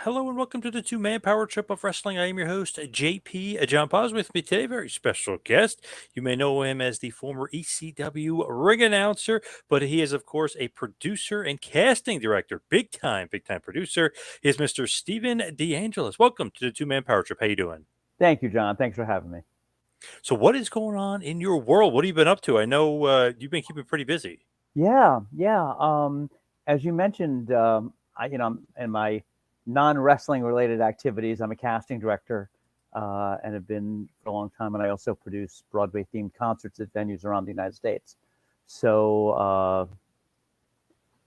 Hello and welcome to the two-man power trip of wrestling. I am your host, JP. John Paz with me today, very special guest. You may know him as the former ECW ring announcer, but he is, of course, a producer and casting director. Big time producer. He is Mr. Steven Deangelis. Welcome to the two-man power trip. How you doing? Thank you, John. Thanks for having me. So what is going on in your world? What have you been up to? I know you've been keeping pretty busy. Yeah. As you mentioned, in my non-wrestling related activities, I'm a casting director, and have been for a long time. And I also produce Broadway themed concerts at venues around the United States. So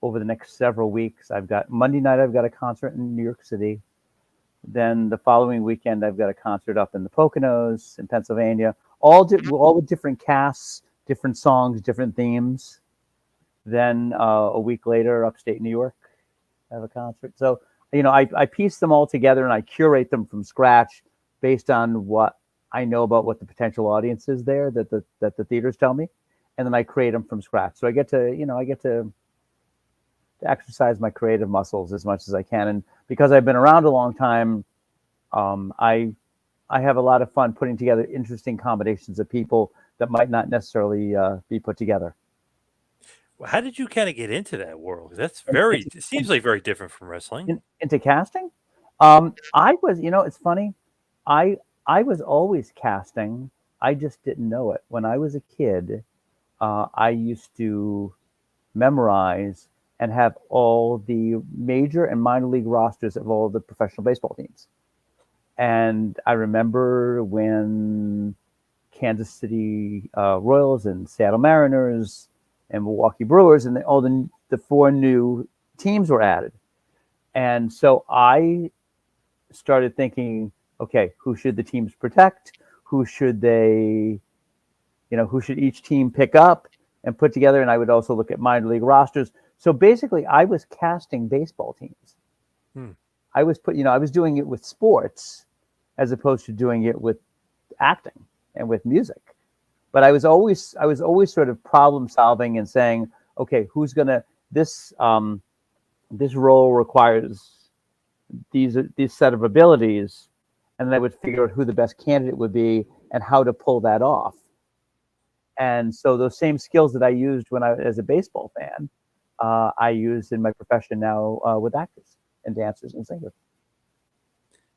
over the next several weeks, I've got Monday night. I've got a concert in New York City. Then the following weekend, I've got a concert up in the Poconos in Pennsylvania. All with different casts, different songs, different themes. Then a week later, upstate New York, I have a concert. So, I piece them all together and I curate them from scratch based on what I know about what the potential audience is there that the theaters tell me, and then I create them from scratch. So I get to exercise my creative muscles as much as I can, and because I've been around a long time, I have a lot of fun putting together interesting combinations of people that might not necessarily be put together. Well, how did you kind of get into that world? That's And, very, it seems like very different from wrestling. into casting. I was, it's funny. I I was always casting. I just didn't know it. When I was a kid, I used to memorize and have all the major and minor league rosters of all the professional baseball teams. And I remember when Kansas City Royals and Seattle Mariners and Milwaukee Brewers and all the four new teams were added. And so I started thinking, okay, who should the teams protect? Who should they, who should each team pick up and put together? And I would also look at minor league rosters. So basically, I was casting baseball teams. Hmm. I was doing it with sports as opposed to doing it with acting and with music. But I was always sort of problem solving and saying, okay, who's gonna this role requires these set of abilities, and then I would figure out who the best candidate would be and how to pull that off. And so those same skills that I used when I as a baseball fan, I use in my profession now with actors and dancers and singers.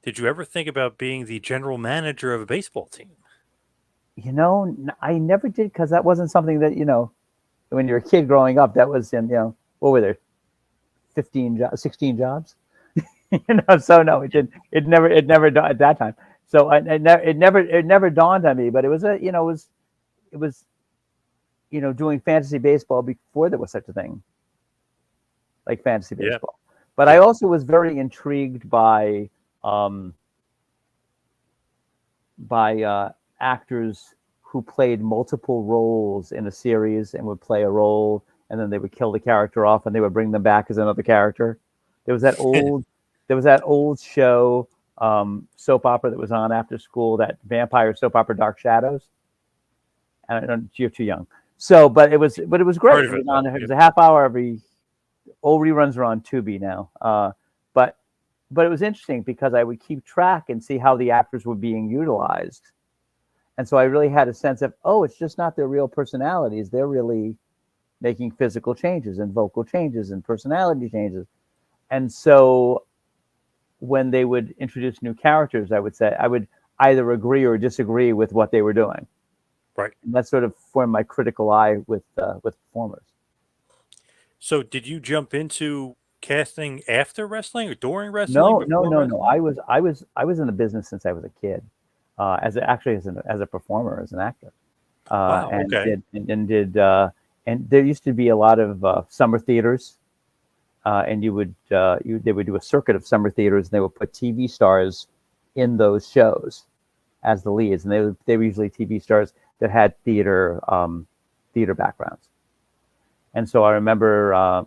Did you ever think about being the general manager of a baseball team? I never did because that wasn't something that when you're a kid growing up. That was in what were there 16 jobs. So no, it didn't. It never dawned at that time. So it never dawned on me. But it was it was doing fantasy baseball before there was such a thing like fantasy Yeah, baseball. But I yeah. also was very intrigued um, by actors who played multiple roles in a series and would play a role, and then they would kill the character off, and they would bring them back as another character. There was that old, there was that old show, soap opera that was on after school, that vampire soap opera, Dark Shadows. And I don't, you're too young. So, but it was great. Heard It of it was though. on. It Yep. was a half hour every. All reruns are on Tubi now. But but it was interesting because I would keep track and see how the actors were being utilized, and so I really had a sense of, oh, it's just not their real personalities. They're really making physical changes and vocal changes and personality changes. And so when they would introduce new characters, I would either agree or disagree with what they were doing. Right. And that sort of formed my critical eye with performers. So did you jump into casting after wrestling or during wrestling, No, no, before no, no. wrestling? I was in the business since I was a kid, actually as a performer, as an actor, Wow. Okay. and there used to be a lot of summer theaters, and they would do a circuit of summer theaters, and they would put TV stars in those shows as the leads, and they were usually TV stars that had theater backgrounds. And so I remember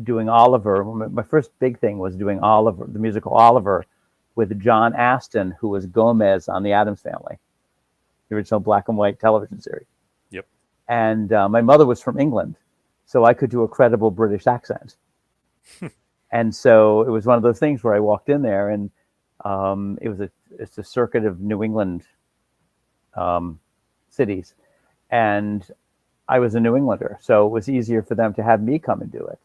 doing Oliver. My first big thing was doing Oliver, the musical Oliver, with John Aston, who was Gomez on The Addams Family, the original black and white television series. Yep. And my mother was from England, so I could do a credible British accent. And so it was one of those things where I walked in there, and it's a circuit of New England cities, and I was a New Englander, so it was easier for them to have me come and do it.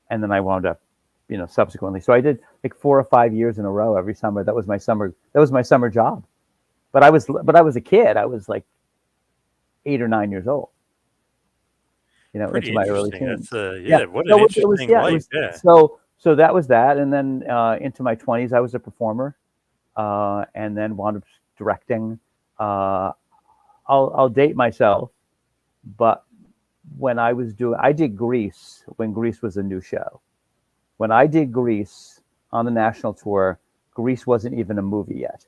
And then I wound up, subsequently. So I did like 4 or 5 years in a row every summer. That was my summer. That was my summer job. But I was a kid. I was like 8 or 9 years old. Pretty Into my early interesting. teens. That's Yeah. what an So it was interesting yeah. It life. was Yeah. so that was that, and then into my 20s, I was a performer, and then wound up directing. Uh, I'll date myself, but I did Grease when Grease was a new show. When I did Grease on the national tour, Grease wasn't even a movie yet.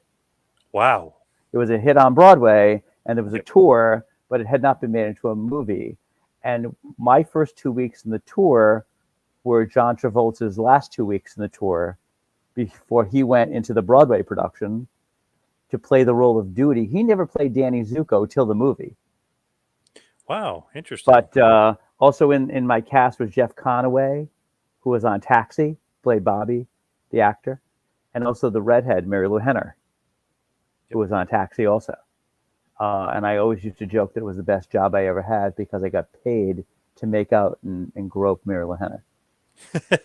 Wow. It was a hit on Broadway, and there was a Yep. tour, but it had not been made into a movie. And my first 2 weeks in the tour were John Travolta's last 2 weeks in the tour before he went into the Broadway production to play the role of Duty. He never played Danny Zuko till the movie. Wow. Interesting. But also in my cast was Jeff Conaway, who was on Taxi, played Bobby, the actor, and also the redhead, Mary Lou Henner, who was on Taxi also. And I always used to joke that it was the best job I ever had because I got paid to make out and grope Mary Lou Henner.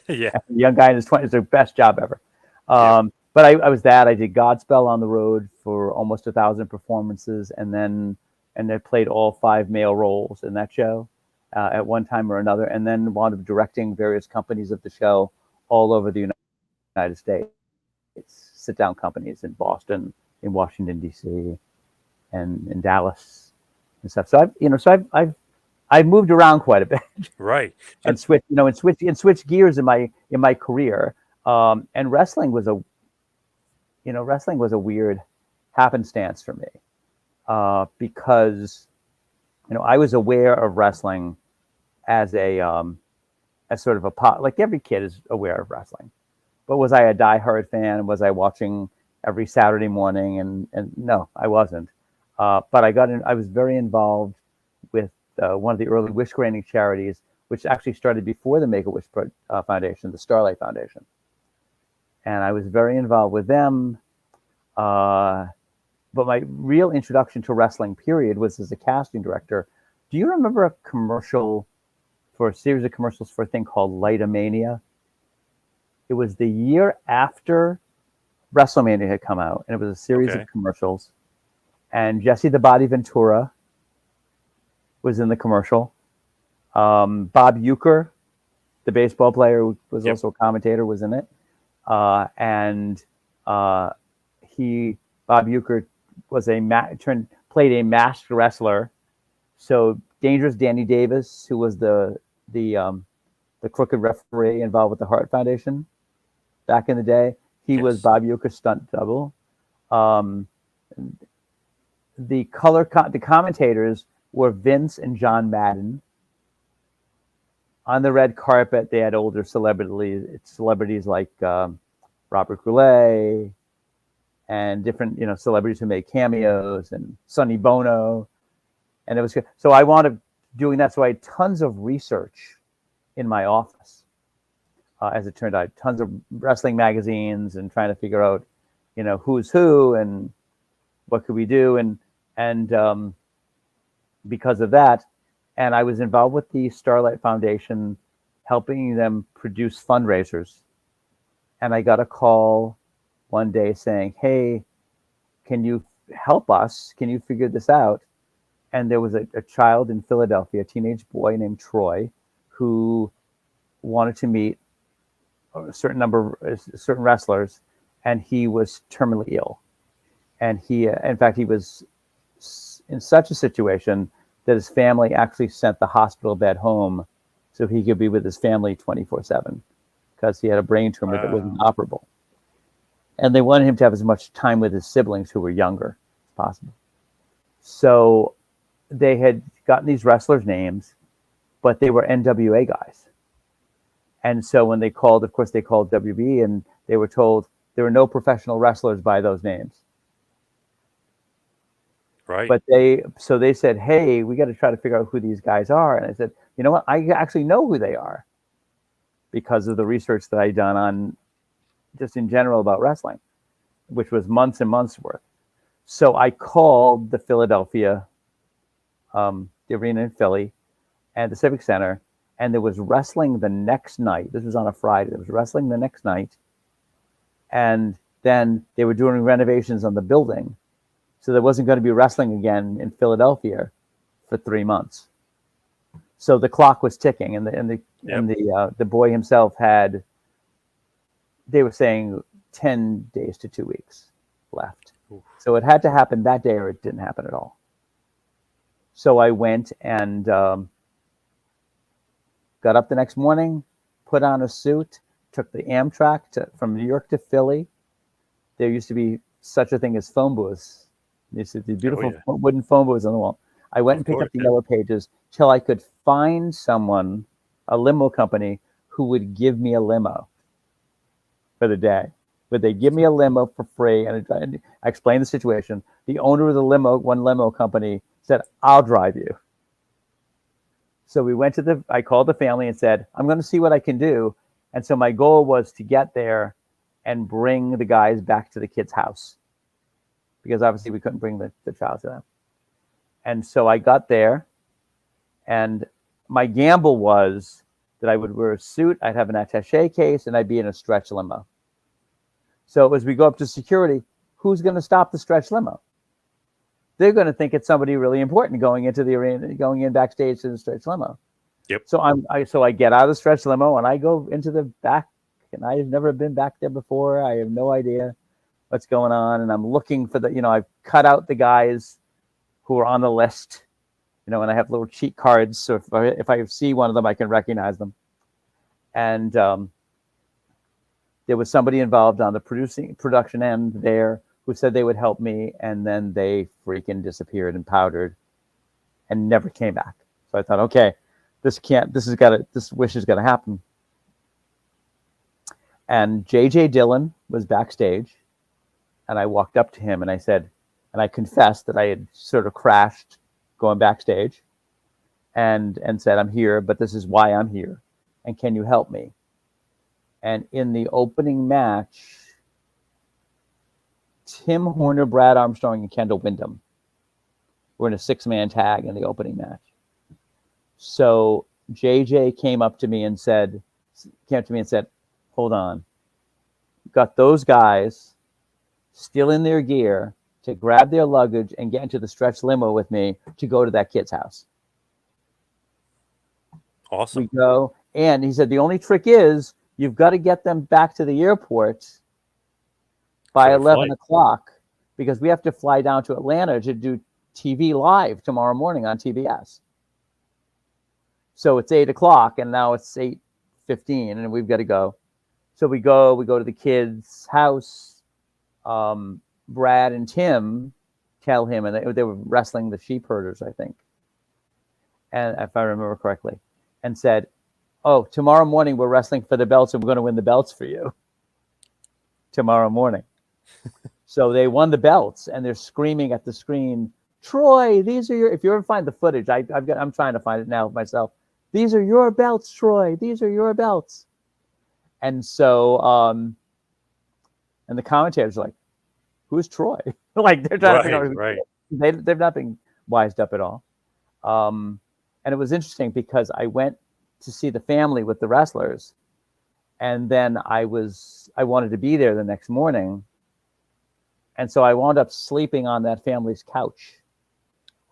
Yeah. A young guy in his 20s, the best job ever. Yep. But I was that. I did Godspell on the road for almost 1,000 performances, and I played all 5 male roles in that show at one time or another, and then wound up directing various companies of the show all over the United States. Sit-down companies in Boston, in Washington D.C., and in Dallas and stuff. So I've moved around quite a bit. Right. And switch gears in my career. And wrestling was a weird happenstance for me because I was aware of wrestling as as sort of a pot. Like every kid is aware of wrestling, but was I a diehard fan? Was I watching every Saturday morning? And no, I wasn't. But I was very involved with one of the early wish granting charities, which actually started before the Make-A-Wish Foundation, the Starlight Foundation. And I was very involved with them. But my real introduction to wrestling, period, was as a casting director. Do you remember a series of commercials for a thing called Lightomania? It was the year after WrestleMania had come out, and it was a series of commercials. And Jesse the Body Ventura was in the commercial. Bob Uecker, the baseball player who was also a commentator, was in it. Bob Uecker was played a masked wrestler. So Dangerous Danny Davis, who was the crooked referee involved with the Hart Foundation back in the day, he was Bob Uecker's stunt double. The commentators were Vince and John Madden. On the red carpet, they had older celebrities like Robert Goulet and different celebrities who made cameos, and Sonny Bono. And it was good. So I wound up doing that. So I had tons of research in my office. As it turned out, tons of wrestling magazines and trying to figure out, who's who and what could we do. And because of that, and I was involved with the Starlight Foundation, helping them produce fundraisers. And I got a call one day saying, "Hey, can you help us? Can you figure this out?" And there was a child in Philadelphia, a teenage boy named Troy, who wanted to meet a certain wrestlers, and he was terminally ill. And in fact, he was in such a situation that his family actually sent the hospital bed home so he could be with his family 24/7 because he had a brain tumor that wasn't operable. And they wanted him to have as much time with his siblings who were younger as possible. So they had gotten these wrestlers' names, but they were NWA guys. And so when they called, of course, they called WB, and they were told there were no professional wrestlers by those names. Right. But they said, "Hey, we got to try to figure out who these guys are." And I said, "You know what? I actually know who they are." because of the research that I'd done on just in general about wrestling, which was months and months worth. So I called the Philadelphia, the arena in Philly, and the Civic Center, and there was wrestling the next night. This was on a Friday. There was wrestling the next night, and then they were doing renovations on the building, so there wasn't going to be wrestling again in Philadelphia for 3 months. So the clock was ticking, and the boy himself had, they were saying 10 days to 2 weeks left. Oof. So it had to happen that day, or it didn't happen at all. So I went and got up the next morning, put on a suit, took the Amtrak from New York to Philly. There used to be such a thing as phone booths. These beautiful wooden phone booths on the wall. I went and picked up the Yellow Pages till I could find someone, a limo company, who would give me a limo for the day. Would they give me a limo for free? And I explained the situation. The owner of the one limo company said, "I'll drive you." So we went to I called the family and said, "I'm going to see what I can do." And so my goal was to get there and bring the guys back to the kid's house, because obviously we couldn't bring the child to them. And so I got there, and my gamble was that I would wear a suit, I'd have an attaché case, and I'd be in a stretch limo. So as we go up to security, who's going to stop the stretch limo? They're going to think it's somebody really important going into the arena, going in backstage to the stretch limo. Yep. So I get out of the stretch limo and I go into the back, and I've never been back there before. I have no idea what's going on, and I'm looking for I've cut out the guys who are on the list, and I have little cheat cards, so if I see one of them, I can recognize them. And there was somebody involved on the production end there who said they would help me, and then they freaking disappeared and powdered and never came back. So I thought, okay, this wish is gonna happen. And J.J. Dillon was backstage, and I walked up to him and I said, and I confessed that I had sort of crashed going backstage, and said, "I'm here, but this is why I'm here, and can you help me?" And in the opening match, Tim Horner, Brad Armstrong, and Kendall Windham were in a 6-man tag in the opening match. So JJ came to me and said, "Hold on. Got those guys still in their gear to grab their luggage and get into the stretch limo with me to go to that kid's house." Awesome. We go, and he said, "The only trick is you've got to get them back to the airport by 11 o'clock, because we have to fly down to Atlanta to do TV live tomorrow morning on TBS. So it's 8 o'clock, and now it's 8:15, and we've got to go." So we go to the kid's house. Brad and Tim tell him, and they were wrestling the sheep herders, I think, and if I remember correctly, and said, "Oh, tomorrow morning we're wrestling for the belts, and we're going to win the belts for you tomorrow morning." So they won the belts, and they're screaming at the screen, "Troy, these are your." If you ever find the footage, I'm trying to find it now myself. "These are your belts, Troy. These are your belts." And so, and the commentators are like, "Who's Troy?" Like they're trying to figure out. Right. They've not been wised up at all. And it was interesting because I went to see the family with the wrestlers, and then I wanted to be there the next morning, and so I wound up sleeping on that family's couch.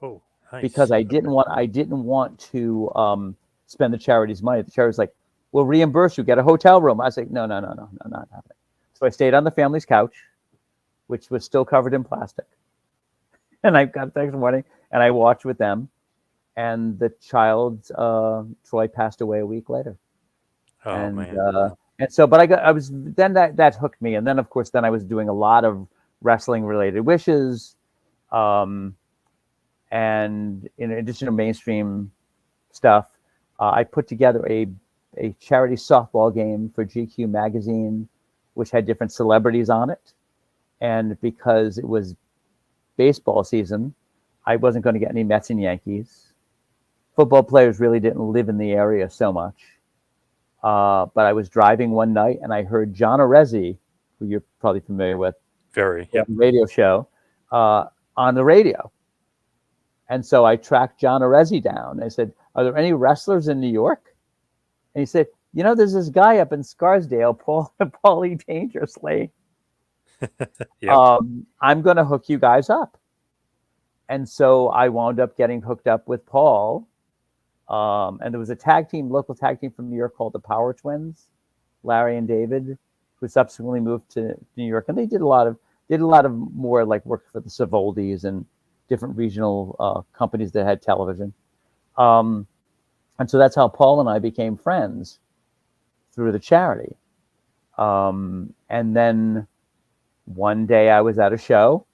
Oh, nice. Because I didn't want to spend the charity's money. The charity's like, "We'll reimburse you, get a hotel room." I was like, no, not happening. So I stayed on the family's couch, which was still covered in plastic. And I got the next morning and I watched with them. And the child, Troy, passed away a week later. Oh, man. And so, but then that hooked me. And then, of course, I was doing a lot of wrestling related wishes. And in addition to mainstream stuff, I put together a charity softball game for GQ magazine, which had different celebrities on it. And because it was baseball season, I wasn't going to get any Mets and Yankees. Football players really didn't live in the area so much. But I was driving one night and I heard John Arezzi, who you're probably familiar with, Very. on the radio show, on the radio. And so I tracked John Arezzi down. I said, "Are there any wrestlers in New York?" And he said, "There's this guy up in Scarsdale, Paulie Dangerously. Yep. I'm going to hook you guys up." And so I wound up getting hooked up with Paul. And there was a local tag team from New York called the Power Twins, Larry and David, who subsequently moved to New York. And they did a lot of more like work for the Savoldis and different regional companies that had television. And so that's how Paul and I became friends, through the charity. And then one day I was at a show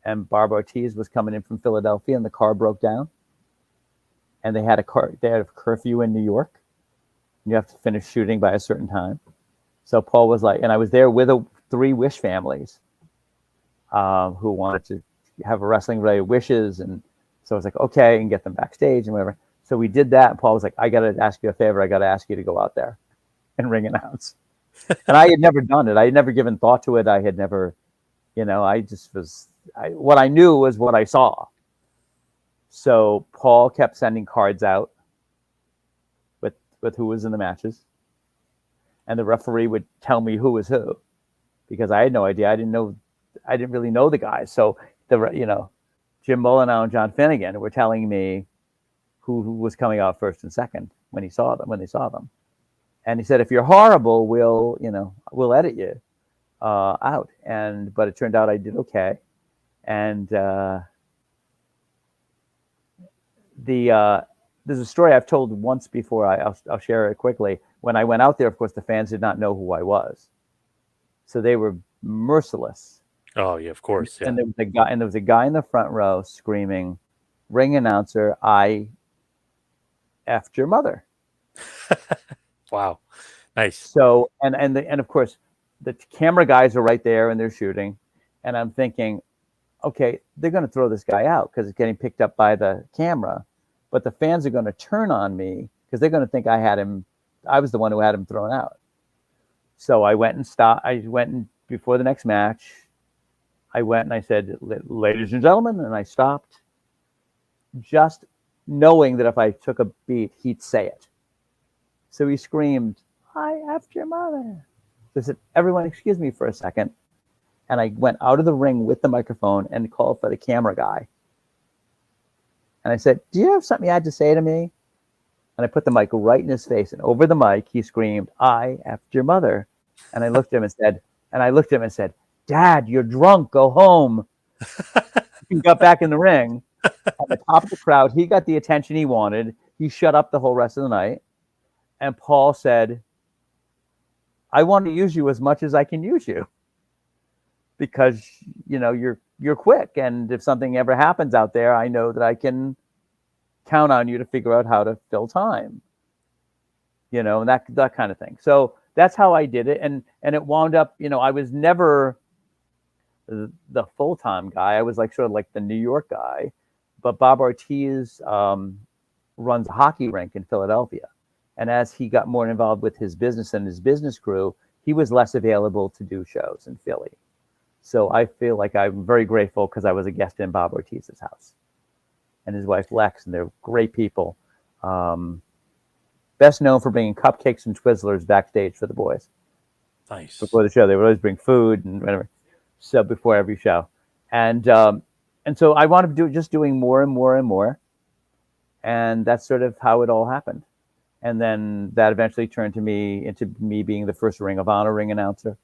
and Barb Ortiz was coming in from Philadelphia and the car broke down. And they had a curfew in New York. You have to finish shooting by a certain time. So Paul was like, and I was there with 3 Wish families who wanted to have a wrestling related wishes. And so I was like, okay, and get them backstage and whatever. So we did that. And Paul was like, "I got to ask you a favor. I got to ask you to go out there and ring announce." And I had never done it. I had never given thought to it. I had never, I just what I knew was what I saw. So Paul kept sending cards out with who was in the matches. And the referee would tell me who was who, because I had no idea. I didn't really know the guys. So Jim Molyneux and John Finnegan were telling me who was coming out first and second when they saw them. And he said, "If you're horrible, we'll edit you out." But it turned out I did okay. And there's a story I've told once before. I'll share it quickly. When I went out there, of course, the fans did not know who I was, so they were merciless. Oh yeah, of course. Yeah. And there was a guy in the front row screaming, "Ring announcer, I effed your mother." Wow, nice. So and of course, the camera guys are right there and they're shooting, and I'm thinking, okay, they're going to throw this guy out because it's getting picked up by the camera, but the fans are going to turn on me because they're going to think I was the one who had him thrown out. So I went and before the next match, I went and I said, "Ladies and gentlemen," and I stopped, just knowing that if I took a beat, he'd say it. So he screamed, "I effed your mother." So I said, "Everyone, excuse me for a second." And I went out of the ring with the microphone and called for the camera guy. And I said, "Do you have something you had to say to me?" And I put the mic right in his face. And over the mic, he screamed, "I effed your mother." And I looked at him and said, "Dad, you're drunk. Go home." He got back in the ring. At the top of the crowd, he got the attention he wanted. He shut up the whole rest of the night. And Paul said, "I want to use you as much as I can use you, because you're quick, and if something ever happens out there, I know that I can count on you to figure out how to fill time." And that kind of thing. So that's how I did it, and it wound up. I was never the full-time guy. I was sort of like the New York guy, but Bob Ortiz runs a hockey rink in Philadelphia, and as he got more involved with his business and his business crew, he was less available to do shows in Philly. So I feel like I'm very grateful because I was a guest in Bob Ortiz's house and his wife Lex, and they're great people. Best known for bringing cupcakes and Twizzlers backstage for the boys. Nice. Before the show, they would always bring food and whatever. So before every show, and so I wanted to doing more and more and more, and that's sort of how it all happened. And then that eventually turned into me being the first Ring of Honor ring announcer.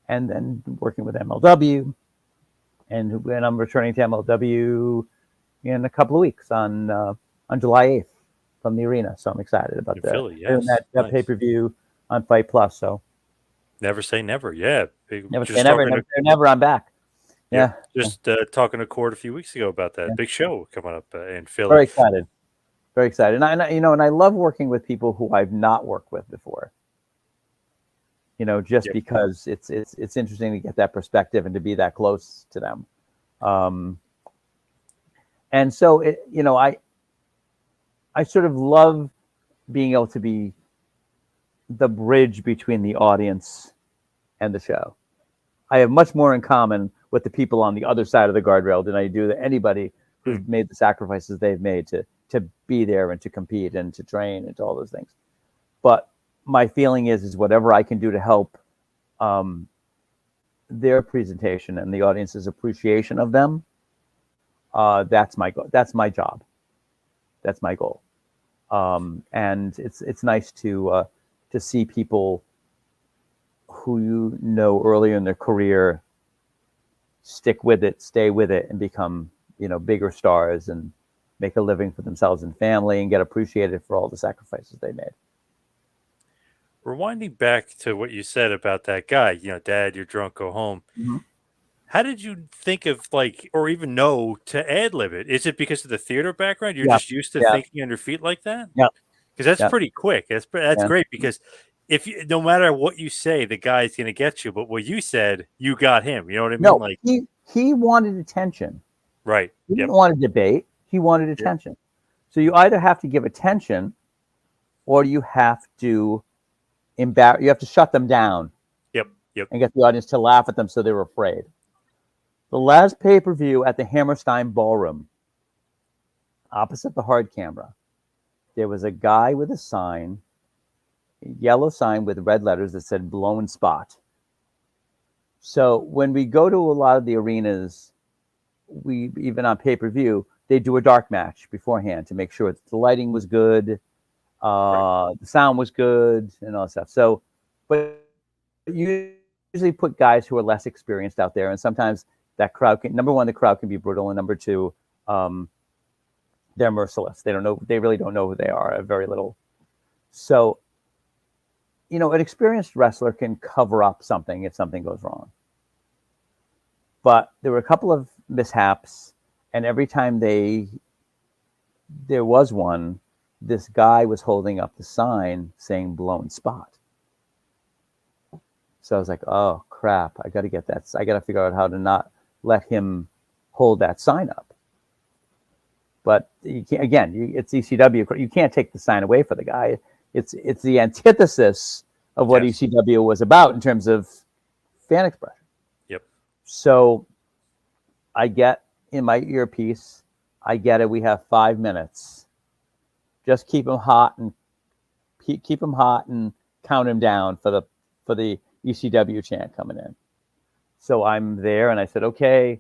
And then working with MLW, and I'm returning to MLW in a couple of weeks on July 8th from the arena. So I'm excited about that. Philly, yes. That nice. Pay-per-view on Fight Plus. So never say never. Yeah. Never say never. Never. I'm back. Yeah. Just talking to Cord a few weeks ago about that big show coming up in Philly. Very excited. Very excited. And I love working with people who I've not worked with before. Because it's interesting to get that perspective and to be that close to them. And so I sort of love being able to be the bridge between the audience and the show. I have much more in common with the people on the other side of the guardrail than I do with anybody who's made the sacrifices they've made to be there and to compete and to train and to all those things. But my feeling is whatever I can do to help their presentation and the audience's appreciation of them, that's my that's my job. That's my goal. And it's nice to see people who you know earlier in their career stick with it, stay with it, and become, you know, bigger stars and make a living for themselves and family and get appreciated for all the sacrifices they made. Rewinding back to what you said about that guy, you know, Dad, you're drunk, go home. Mm-hmm. How did you think of like, or even know to ad lib it? Is it because of the theater background? You're Yeah, just used to yeah, thinking on your feet like that? yeah, Because that's yeah, pretty quick. That's yeah. great because if you, no matter what you say, the guy's gonna get you. But what you said, you got him. You know what I mean? No, Like, he wanted attention. right? He Yep. didn't want a debate. He wanted Yep. attention. So you either have to give attention, or you have to embarrass. You have to shut them down Yep. Yep. and get the audience to laugh at them so they were afraid. The last pay-per-view at the Hammerstein Ballroom, opposite the hard camera, there was a guy with a sign, a yellow sign with red letters that said "blown spot." So when we go to a lot of the arenas, we even on pay-per-view, they do a dark match beforehand to make sure that the lighting was good, Right. the sound was good, and all that stuff. So, but you usually put guys who are less experienced out there, and sometimes that crowd can, number one, the crowd can be brutal, and number two, they're merciless. They don't know, they really don't know who they are, very little. So, you know, an experienced wrestler can cover up something if something goes wrong. But there were a couple of mishaps, and every time there was one, this guy was holding up the sign saying "blown spot." So I was like, "Oh crap! I got to get that. I got to figure out how to not let him hold that sign up." But you can't, again, it's ECW. You can't take the sign away for the guy. It's the antithesis of what Yes. ECW was about in terms of fan expression. Yep. So I get in my earpiece, I get it. We have 5 minutes. Just keep him hot and keep him hot and count him down for the ECW chant coming in. So I'm there, and I said, "Okay,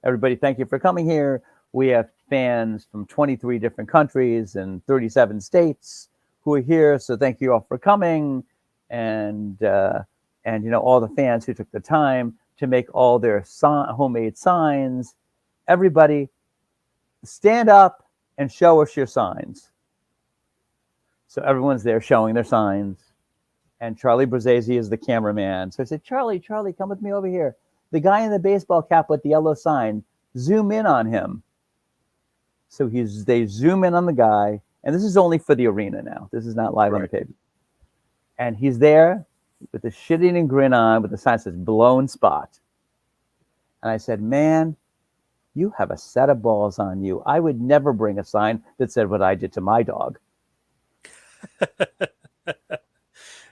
everybody, thank you for coming here. We have fans from 23 different countries and 37 states who are here. So thank you all for coming, and you know, all the fans who took the time to make all their homemade signs. Everybody, stand up and show us your signs." So everyone's there showing their signs, and Charlie Brazesi is the cameraman. So I said, Charlie, come with me over here. The guy in the baseball cap with the yellow sign, zoom in on him. So they zoom in on the guy, and this is only for the arena now. This is not live on the page. And he's there with the shit-eating grin on, with the sign that says "blown spot." And I said, "Man, you have a set of balls on you. I would never bring a sign that said what I did to my dog."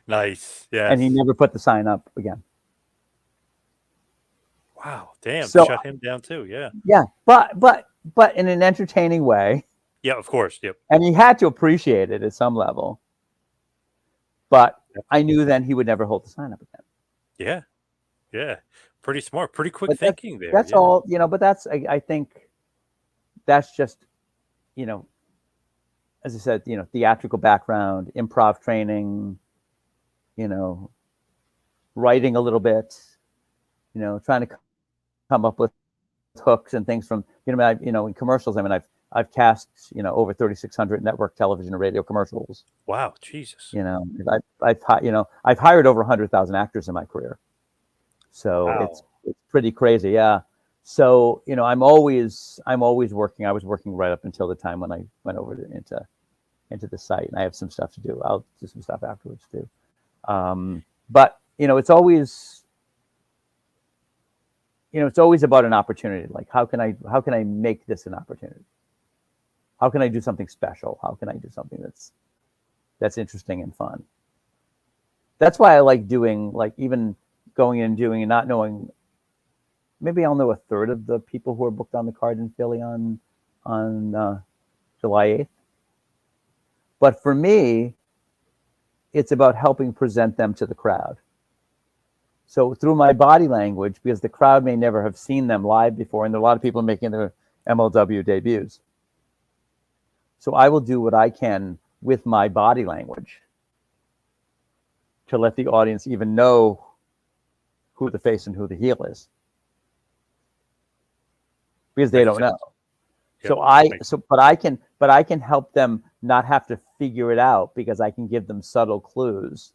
Nice. And he Yes. never put the sign up again. Wow. Damn. So Shut him down too. Yeah. yeah, but in an entertaining way. Yeah. Of course. Yep. And he had to appreciate it at some level. But I Definitely. knew then he would never hold the sign up again. Yeah. Yeah. Pretty smart. Pretty quick But thinking there. that's Yeah. all, you know, but that's, I think that's just, you know, as I said, you know, theatrical background, improv training, you know, writing a little bit, you know, trying to come up with hooks and things from, you know, in commercials. I mean, I've cast, you know, over 3,600 network television and radio commercials. Wow. Jesus. You know, I've hired over 100,000 actors in my career. So Wow. it's pretty crazy. Yeah. So, you know, I'm always working. I was working right up until the time when I went over into the site, and I have some stuff to do. I'll do some stuff afterwards too. But you know, it's always about an opportunity. Like, how can I make this an opportunity? How can I do something special? How can I do something that's interesting and fun? That's why I like doing, like, even going in and doing and not knowing. Maybe I'll know a third of the people who are booked on the card in Philly on July 8th. But for me, it's about helping present them to the crowd. So through my body language, because the crowd may never have seen them live before, and there are a lot of people making their MLW debuts. So I will do what I can with my body language to let the audience even know who the face and who the heel is, because they Makes don't sense. know. Yep. But I can help them not have to figure it out, because I can give them subtle clues,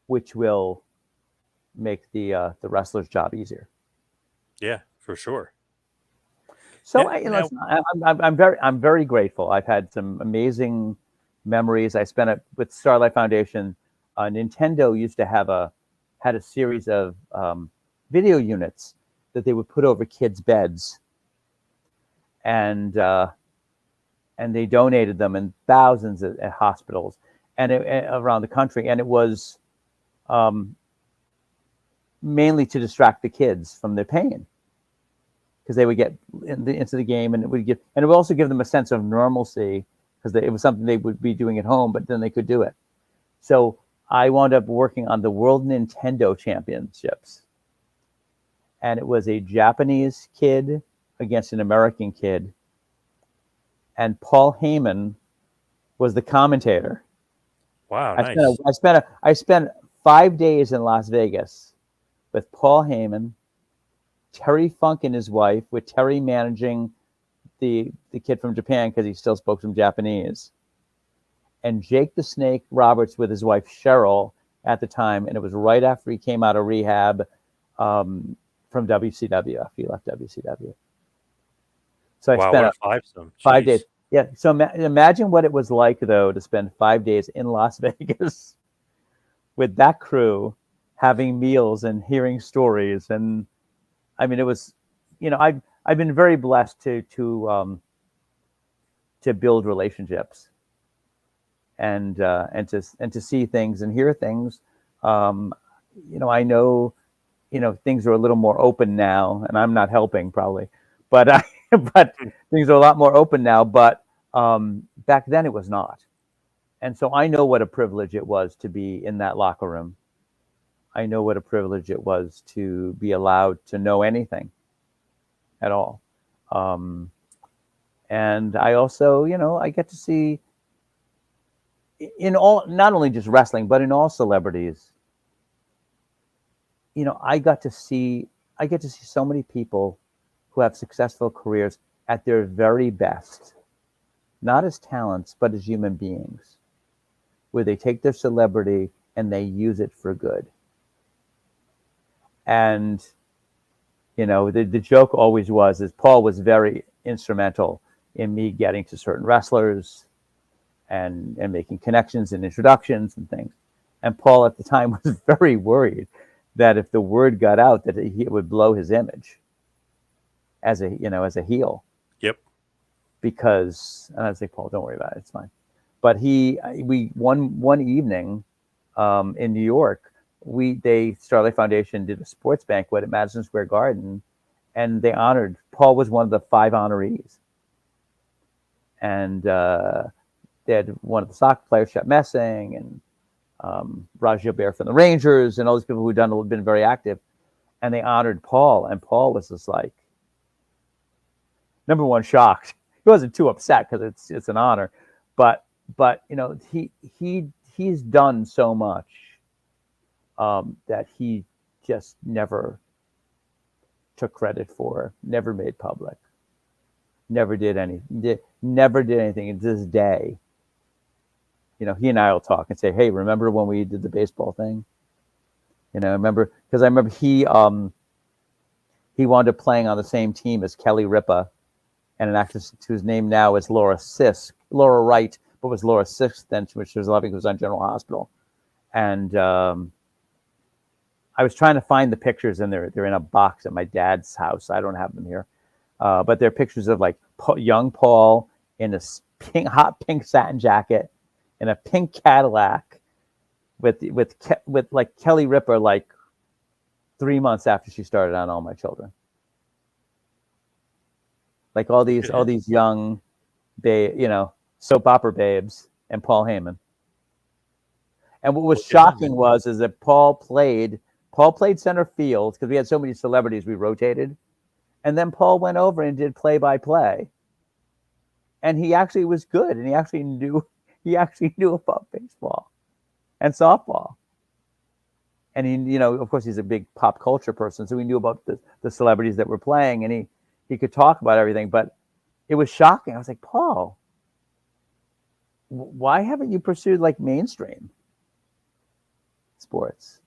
which will make the wrestler's job easier. Yeah, for sure. So Now, I'm very grateful. I've had some amazing memories. I spent it with Starlight Foundation. Nintendo used to had a series of video units that they would put over kids' beds, and they donated them in thousands at hospitals and around the country. And it was mainly to distract the kids from their pain, because they would get into the game, and it would also give them a sense of normalcy, because it was something they would be doing at home, but then they could do it. So I wound up working on the World Nintendo Championships, and it was a Japanese kid against an American kid, and Paul Heyman was the commentator. wow, nice. I spent 5 days in Las Vegas with Paul Heyman, Terry Funk and his wife, with Terry managing the kid from Japan, because he still spoke some Japanese, and Jake the Snake Roberts with his wife Cheryl at the time. And it was right after he came out of rehab from WCW, after he left WCW. So I Wow, spent what a fivesome. 5 days. Jeez. Yeah. So imagine what it was like, though, to spend 5 days in Las Vegas with that crew, having meals and hearing stories. And I mean, it was, I've been very blessed to build relationships, and to see things and hear things. I know, things are a little more open now, and I'm not helping probably, but but things are a lot more open now. But back then it was not, and so I know what a privilege it was to be in that locker room. I know what a privilege it was to be allowed to know anything at all. And I also, I get to see in all, not only just wrestling, but in all celebrities, I get to see so many people who have successful careers at their very best, not as talents, but as human beings, where they take their celebrity and they use it for good. And the joke always is Paul was very instrumental in me getting to certain wrestlers and making connections and introductions and things. And Paul at the time was very worried that if the word got out, that it would blow his image as a heel. Yep. Because, and I'd say, Paul, don't worry about it, it's fine. But we one evening in New York, Starlight Foundation did a sports banquet at Madison Square Garden, and they honored Paul. Was one of the 5 honorees, and they had one of the soccer players, Shep Messing, and Raj Gilbert from the Rangers, and all these people who'd been very active, and they honored Paul. And Paul was just like, number one, shocked. He wasn't too upset, because it's an honor, but he's done so much that he just never took credit for, never made public, never did anything to this day. He and I will talk and say, hey, remember when we did the baseball thing? Remember, because I remember he wound up playing on the same team as Kelly Ripa, and an actress whose name now is Laura Wright, but was Laura Sisk then, which was loving, who was on General Hospital. And I was trying to find the pictures, and they're in a box at my dad's house. I don't have them here. But they're pictures of like young Paul in a hot pink satin jacket, in a pink Cadillac, with like Kelly Ripa, like 3 months after she started on All My Children. Like all these young, soap opera babes, and Paul Heyman. And what was shocking is that Paul played center field because we had so many celebrities we rotated, and then Paul went over and did play-by-play, and he actually was good, and he actually knew about baseball and softball, and he, of course, he's a big pop culture person, so he knew about the celebrities that were playing, and he could talk about everything. But it was shocking. I was like, Paul, why haven't you pursued like mainstream sports?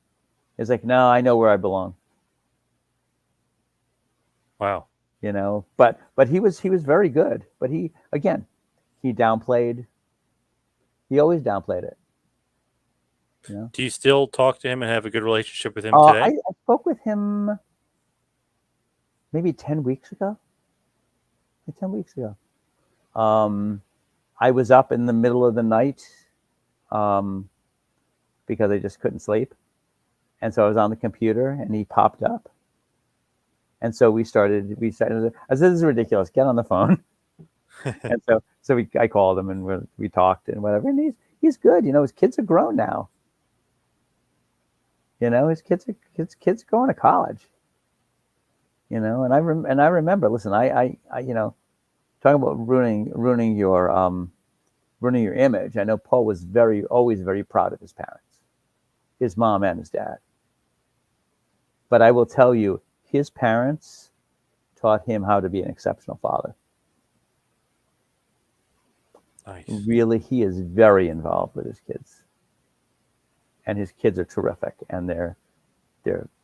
It's like, no, I know where I belong. Wow. But he was very good. But he downplayed. He always downplayed it. Do you still talk to him and have a good relationship with him today? I spoke with him maybe 10 weeks ago. I was up in the middle of the night because I just couldn't sleep. And so I was on the computer and he popped up. And so we started, I said, this is ridiculous. Get on the phone. And I called him and we talked and whatever. And he's good. His kids are grown now. His kids are going to college. And I remember, listen, I talking about ruining your image. I know Paul was always very proud of his parents, his mom and his dad. But I will tell you, his parents taught him how to be an exceptional father. Nice. Really, he is very involved with his kids. And his kids are terrific. And they're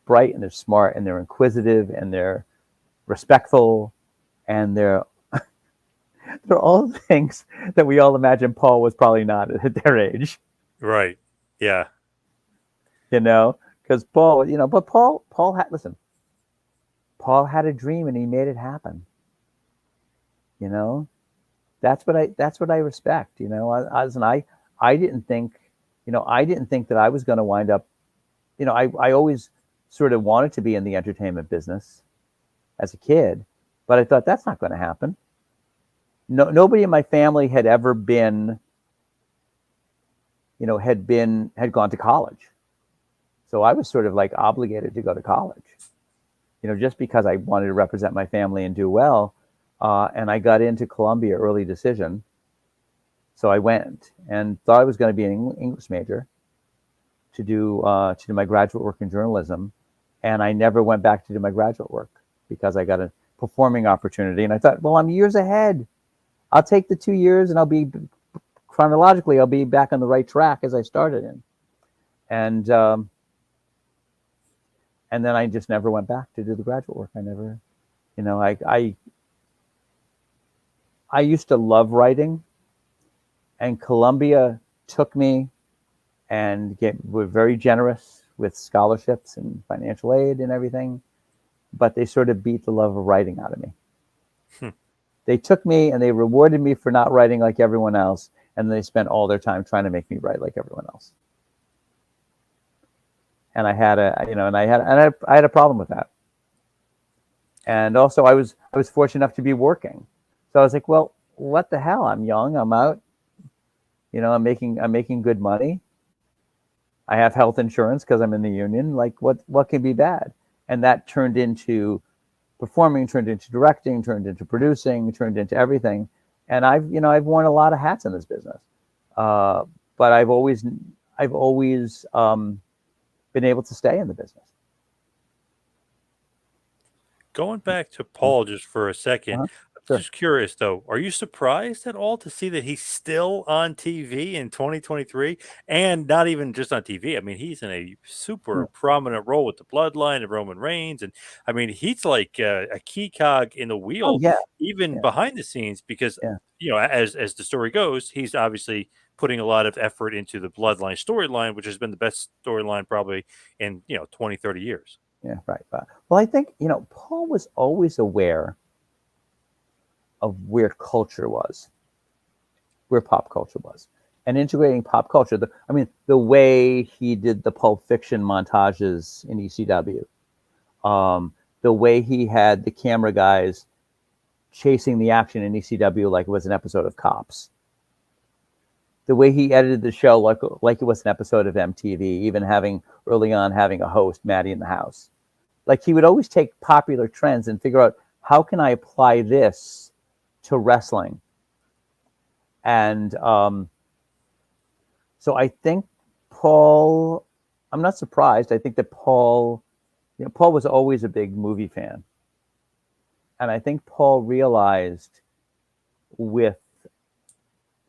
bright and they're smart and they're inquisitive and they're respectful and they're all the things that we all imagine Paul was probably not at their age. Right. Yeah. Because Paul, but Paul had a dream and he made it happen. That's what I respect. I didn't think that I was going to wind up. I always sort of wanted to be in the entertainment business as a kid, but I thought that's not going to happen. Nobody in my family had ever been, had gone to college. So I was sort of like obligated to go to college, just because I wanted to represent my family and do well. And I got into Columbia early decision. So I went and thought I was going to be an English major to do my graduate work in journalism. And I never went back to do my graduate work because I got a performing opportunity. And I thought, well, I'm years ahead. I'll take the 2 years and I'll be back on the right track as I started in. And then I just never went back to do the graduate work. I never, I used to love writing, and Columbia took me and were very generous with scholarships and financial aid and everything, but they sort of beat the love of writing out of me. They took me and they rewarded me for not writing like everyone else, and they spent all their time trying to make me write like everyone else. And I had a problem with that. And also I was fortunate enough to be working. So I was like, well, what the hell? I'm young, I'm out, I'm making good money. I have health insurance because I'm in the union. Like what can be bad? And that turned into performing, turned into directing, turned into producing, turned into everything. And I've worn a lot of hats in this business. But I've always been able to stay in the business. Going back to Paul just for a second, I'm Sure. just curious though, are you surprised at all to see that he's still on TV in 2023 and not even just on TV? I mean, he's in a super prominent role with the Bloodline and Roman Reigns. And I mean, he's like a key cog in the wheel, even behind the scenes, because, as the story goes, he's obviously putting a lot of effort into the Bloodline storyline, which has been the best storyline probably in, 20, 30 years. Yeah, right. Well, I think, Paul was always aware of where culture was, where pop culture was, and integrating pop culture. The way he did the Pulp Fiction montages in ECW, the way he had the camera guys chasing the action in ECW like it was an episode of Cops, the way he edited the show like it was an episode of MTV, even early on having a host, Maddie in the House. Like he would always take popular trends and figure out, how can I apply this to wrestling? And so I think Paul, I'm not surprised. I think that Paul was always a big movie fan. And I think Paul realized with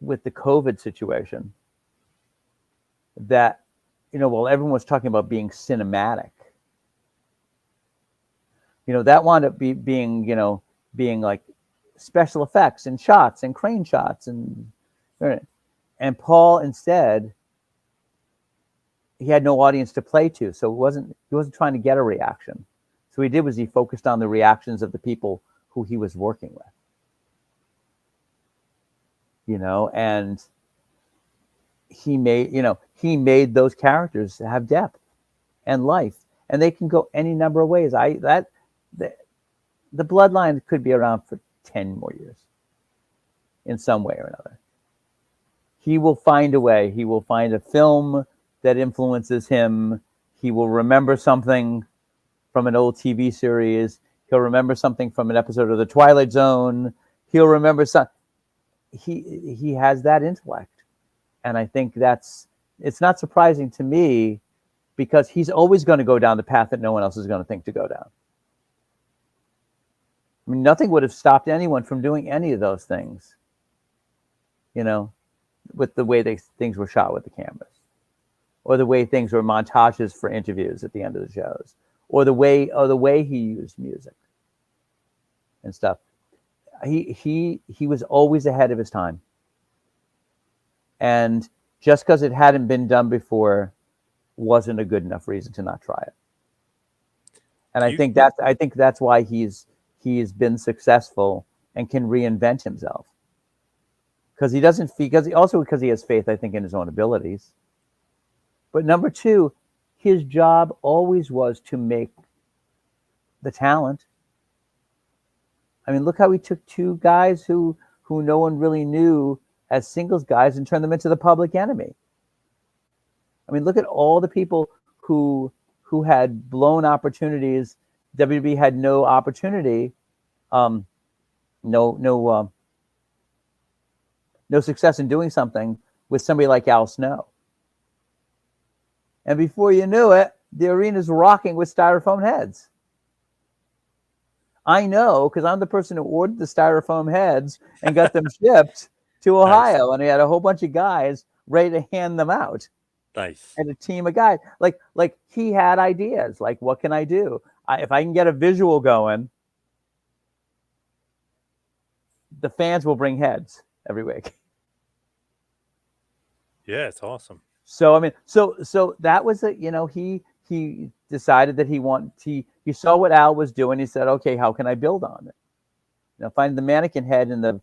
the COVID situation that, while everyone was talking about being cinematic, that wound up being like special effects and shots and crane shots and Paul instead, he had no audience to play to, so he wasn't trying to get a reaction. So what he did was he focused on the reactions of the people who he was working with. And he made those characters have depth and life, and they can go any number of ways. The bloodline could be around for 10 more years in some way or another. He will find a way. He will find a film that influences him. He will remember something from an old TV series. He'll remember something from an episode of The Twilight Zone. He'll remember some. He has that intellect, and I think it's not surprising to me, because he's always going to go down the path that no one else is going to think to go down. I mean, nothing would have stopped anyone from doing any of those things, with the way things were shot with the cameras, or the way things were montages for interviews at the end of the shows, or the way he used music and stuff. He was always ahead of his time, and just because it hadn't been done before wasn't a good enough reason to not try it. And I think that's why he's been successful and can reinvent himself, because he has faith, I think, in his own abilities. But number two, his job always was to make the talent. I mean, look how he took two guys who no one really knew as singles guys and turned them into the Public Enemy. I mean, look at all the people who had blown opportunities. WWE had no opportunity, no success in doing something with somebody like Al Snow. And before you knew it, the arena's rocking with styrofoam heads. I know, because I'm the person who ordered the styrofoam heads and got them shipped to Ohio. Nice. And he had a whole bunch of guys ready to hand them out. Nice. And a team of guys. Like he had ideas. Like, what can I do? If I can get a visual going, the fans will bring heads every week. Yeah, it's awesome. So I mean, so that was he decided that he saw what Al was doing. He said, okay, how can I build on it? Finding the mannequin head in the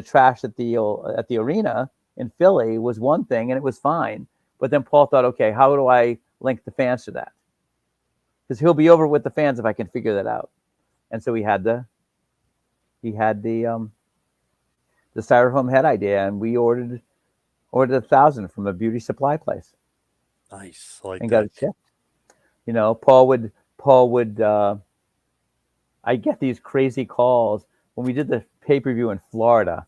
trash at the arena in Philly was one thing, and it was fine. But then Paul thought, okay, how do I link the fans to that? Because he'll be over with the fans if I can figure that out. And so he had the styrofoam head idea, and we ordered 1,000 from a beauty supply place. Nice, like and that. Got it shipped. Paul would. I get these crazy calls when we did the pay-per-view in Florida.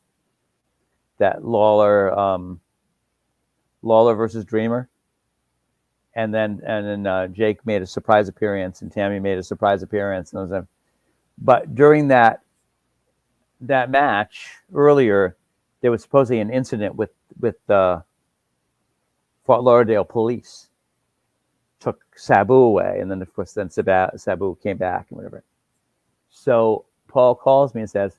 That Lawler versus Dreamer, and then Jake made a surprise appearance, and Tammy made a surprise appearance, but during that match earlier, there was supposedly an incident with the Fort Lauderdale police. Took Sabu away, and then of course Sabu came back and whatever. So Paul calls me and says,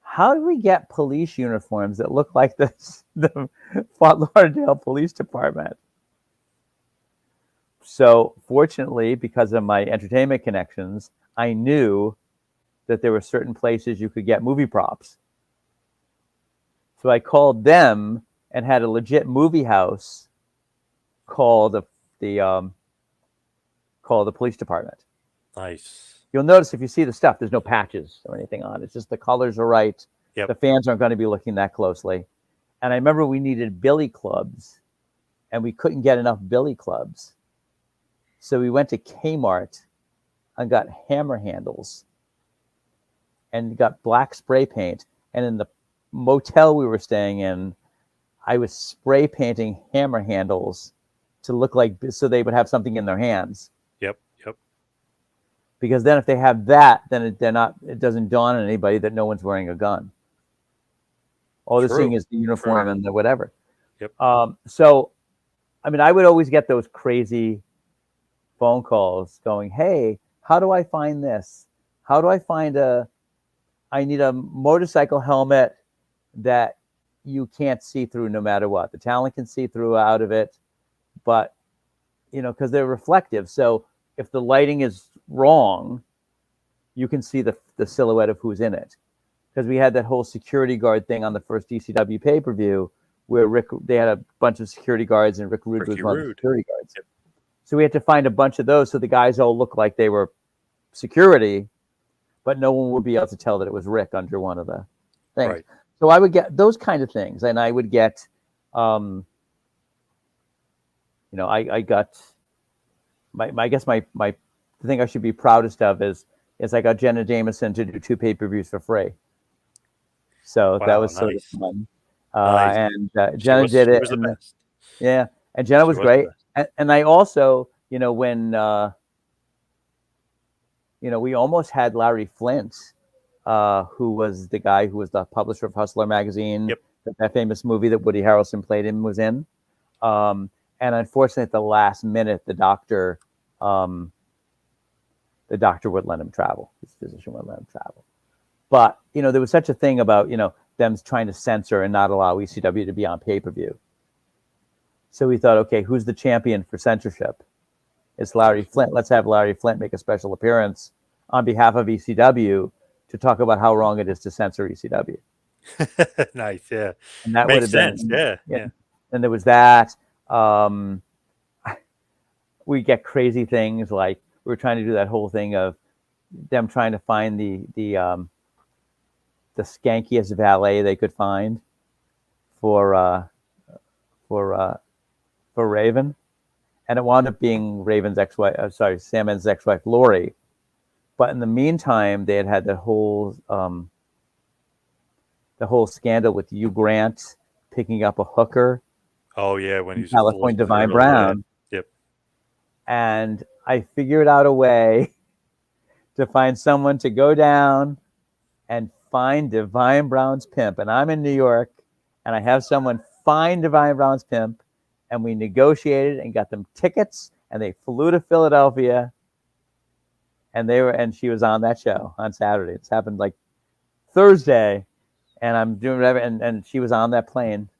how do we get police uniforms that look like the Fort Lauderdale Police Department? So fortunately, because of my entertainment connections, I knew that there were certain places you could get movie props. So I called them and had a legit movie house call the call the police department. Nice. You'll notice if you see the stuff, there's no patches or anything on it. It's just the colors are right. Yep. The fans aren't going to be looking that closely. And I remember we needed billy clubs, and we couldn't get enough billy clubs. So we went to Kmart and got hammer handles and got black spray paint. And in the motel we were staying in, I was spray painting hammer handles to look like, so they would have something in their hands. Yep. Because then if they have that, then it doesn't dawn on anybody that no one's wearing a gun. All they're seeing is the uniform and the whatever. Yep. So, I mean, I would always get those crazy phone calls going, hey, how do I find this? How do I find I need a motorcycle helmet that you can't see through no matter what. The talent can see through out of it, but, because they're reflective. So if the lighting is wrong, you can see the silhouette of who's in it. Because we had that whole security guard thing on the first ECW pay-per-view where they had a bunch of security guards and Rick Rude was one of the security guards. Yep. So we had to find a bunch of those so the guys all looked like they were security, but no one would be able to tell that it was Rick under one of the things. Right. So I would get those kind of things, and I would get, I got I guess my the thing I should be proudest of is I got Jenna Jameson to do 2 pay-per-views for free. So that was sort of fun. Nice. And Jenna did it. And and Jenna was great. And I also, when we almost had Larry Flint, who was the guy who was the publisher of Hustler magazine, that famous movie that Woody Harrelson played in was in. And unfortunately, at the last minute, the doctor wouldn't let him travel. His physician wouldn't let him travel. But, there was such a thing about, them trying to censor and not allow ECW to be on pay-per-view. So we thought, okay, who's the champion for censorship? It's Larry Flint. Let's have Larry Flint make a special appearance on behalf of ECW to talk about how wrong it is to censor ECW. Nice, yeah. And that makes sense. Yeah. And there was that. We get crazy things like we were trying to do that whole thing of them trying to find the skankiest valet they could find for Raven, and it wound up being Raven's ex-wife. Sandman's ex-wife Lori. But in the meantime, they had the whole scandal with Hugh Grant picking up a hooker. Oh yeah, when he's California Divine Brown. Yep. And I figured out a way to find someone to go down and find Divine Brown's pimp. And I'm in New York, and I have someone find Divine Brown's pimp, and we negotiated and got them tickets, and they flew to Philadelphia, and she was on that show on Saturday. It's happened like Thursday, and I'm doing whatever, and she was on that plane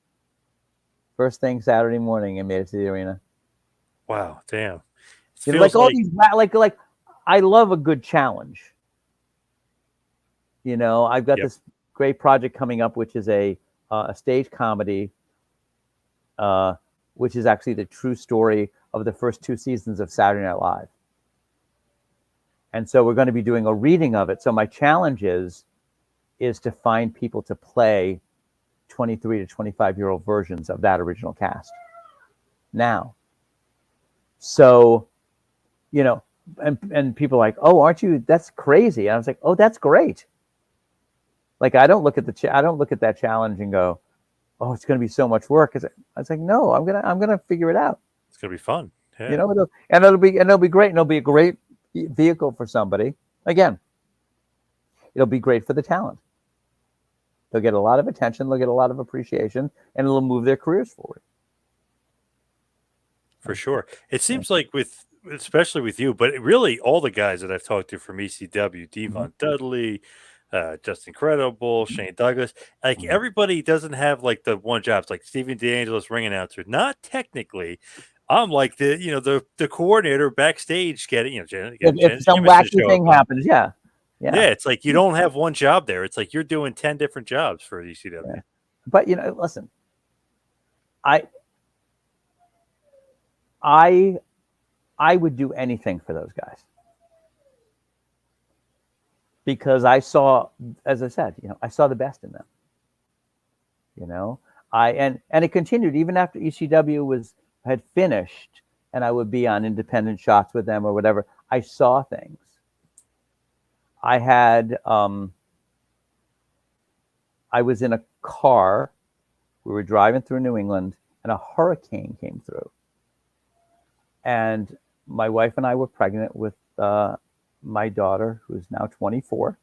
first thing Saturday morning and made it to the arena. Wow, damn. Like all these, like I love a good challenge. I've got this great project coming up, which is a stage comedy, which is actually the true story of the first 2 seasons of Saturday Night Live. And so we're going to be doing a reading of it. So my challenge is to find people to play 23 to 25-year-old versions of that original cast now. So, and people are like, oh, aren't you? That's crazy. And I was like, oh, that's great. Like, I don't look at that challenge and go, oh, it's going to be so much work. I was like, no, I'm gonna figure it out. It's gonna be fun. Yeah. It'll be great. And it'll be a great vehicle for somebody. Again, it'll be great for the talent. They'll get a lot of attention. They'll get a lot of appreciation, and it'll move their careers forward. For sure. It seems like especially with you, but really all the guys that I've talked to from ECW, Devon Dudley, Just Incredible, Shane Douglas, like everybody doesn't have like the one job. It's like Stephen Deangelis, ring announcer. Not technically. I'm like the coordinator backstage getting if some wacky thing happens, yeah. Yeah, it's like you don't have one job there. It's like you're doing 10 different jobs for ECW. Yeah. But listen, I I I would do anything for those guys because I saw, as I said, I saw the best in them. And it continued even after ECW had finished, and I would be on independent shots with them or whatever. I saw things. I had I was in a car. We were driving through New England, and a hurricane came through. And my wife and I were pregnant with my daughter, who's now 24.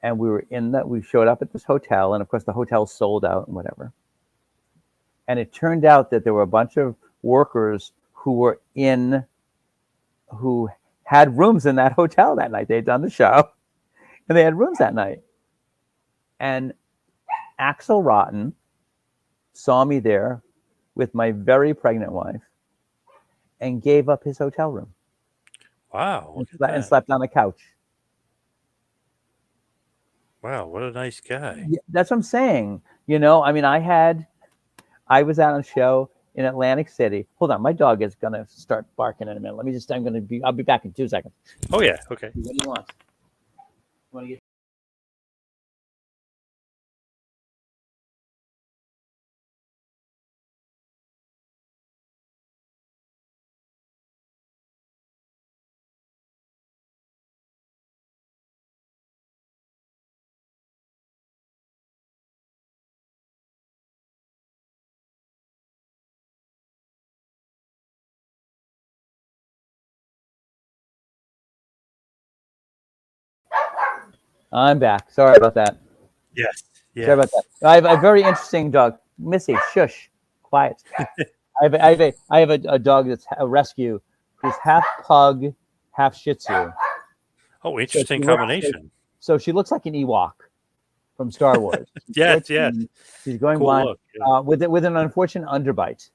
And we showed up at this hotel, and of course the hotel sold out and whatever. And it turned out that there were a bunch of workers who had rooms in that hotel that night. They'd done the show, and they had rooms that night. And Axel Rotten saw me there with my very pregnant wife and gave up his hotel room. Wow. And slept on the couch. Wow, what a nice guy. Yeah, that's what I'm saying. I was out on a show in Atlantic City. Hold on, my dog is gonna start barking in a minute. I'll be back in 2 seconds. Oh yeah, okay. What do you want? You want to get? I'm back. Sorry about that. Yes. Sorry about that. I have a very interesting dog. Missy, shush, quiet. I have a dog that's a rescue who's half pug, half Shih Tzu. Oh, interesting combination. So she looks like an Ewok from Star Wars. Yes. She's going cool blind look, yeah. with an unfortunate underbite.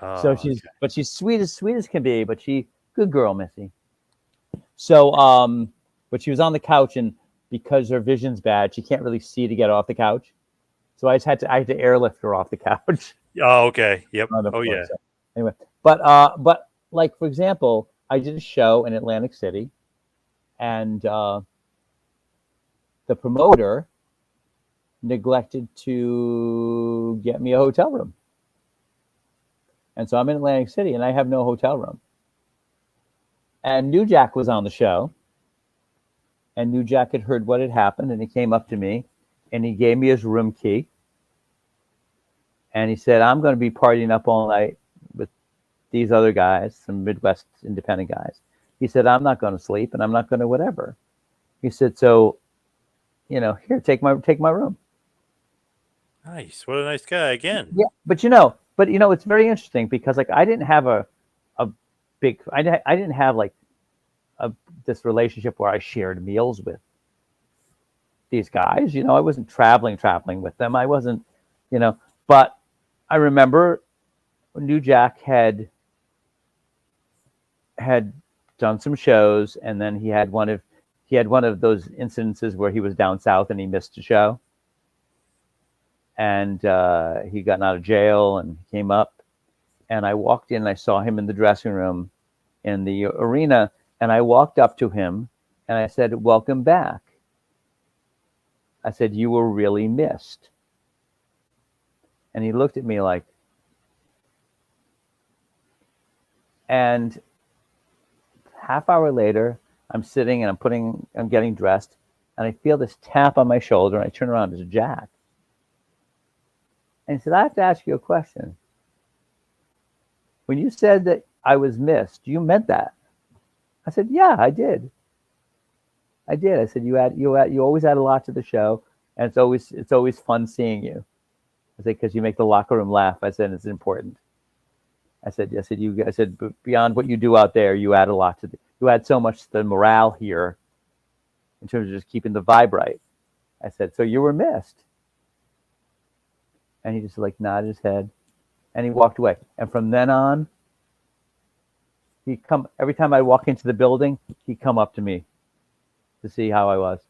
Oh, So but she's sweet as can be. But good girl, Missy. So but she was on the couch, and because her vision's bad, she can't really see to get off the couch. So I had to airlift her off the couch. Oh, okay. Yep. Oh yeah. So, anyway, but like for example, I did a show in Atlantic City, and the promoter neglected to get me a hotel room. And so I'm in Atlantic City, and I have no hotel room. And New Jack was on the show, and New Jack had heard what had happened, and he came up to me, and he gave me his room key. And he said, I'm going to be partying up all night with these other guys, some Midwest independent guys. He said, I'm not going to sleep, and I'm not going to whatever. He said, so, here, take my room. Nice. What a nice guy again. Yeah, but it's very interesting because like I didn't have I didn't have like this relationship where I shared meals with these guys. I wasn't traveling with them. I wasn't, but I remember New Jack had done some shows, and then he had one of those incidences where he was down south and he missed a show. And he got out of jail and came up, and I walked in and I saw him in the dressing room in the arena, and I walked up to him and I said, welcome back. I said, you were really missed. And he looked at me like, and half hour later, I'm sitting and I'm getting dressed, and I feel this tap on my shoulder, and I turn around, it's Jack. And he said, I have to ask you a question. When you said that I was missed, you meant that? I said, yeah, I did. I said, you always add a lot to the show, and it's always fun seeing you. I said, because you make the locker room laugh. I said, it's important. I said, beyond what you do out there, you add a lot you add so much to the morale here in terms of just keeping the vibe right. I said, so you were missed. And he just like nodded his head, and he walked away. And from then on, every time I walk into the building, he'd come up to me. to see how I was.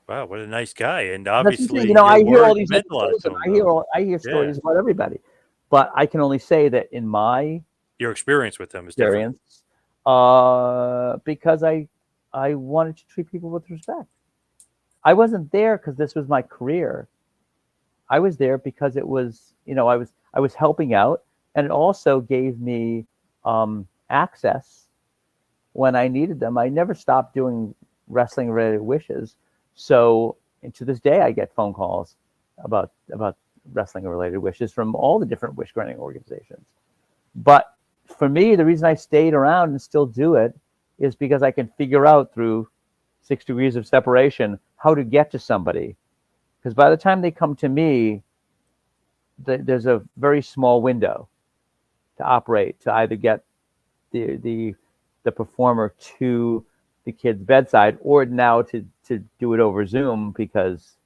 Wow, what a nice guy. And That's what I'm saying. obviously You know, your I hear all words these meant other a lot stories, to and him, though. I hear Yeah. stories about everybody, but I can only say that in my Your experience with them is different. experience, because I wanted to treat people with respect. I wasn't there because this was my career. I was there because it was, I was helping out, and it also gave me access when I needed them. I never stopped doing wrestling related wishes. So, and to this day, I get phone calls about wrestling related wishes from all the different wish granting organizations. But for me, the reason I stayed around and still do it is because I can figure out through 6 degrees of separation how to get to somebody. Because by the time they come to me, there's a very small window to operate to either get the performer to the kid's bedside, or now to do it over Zoom, because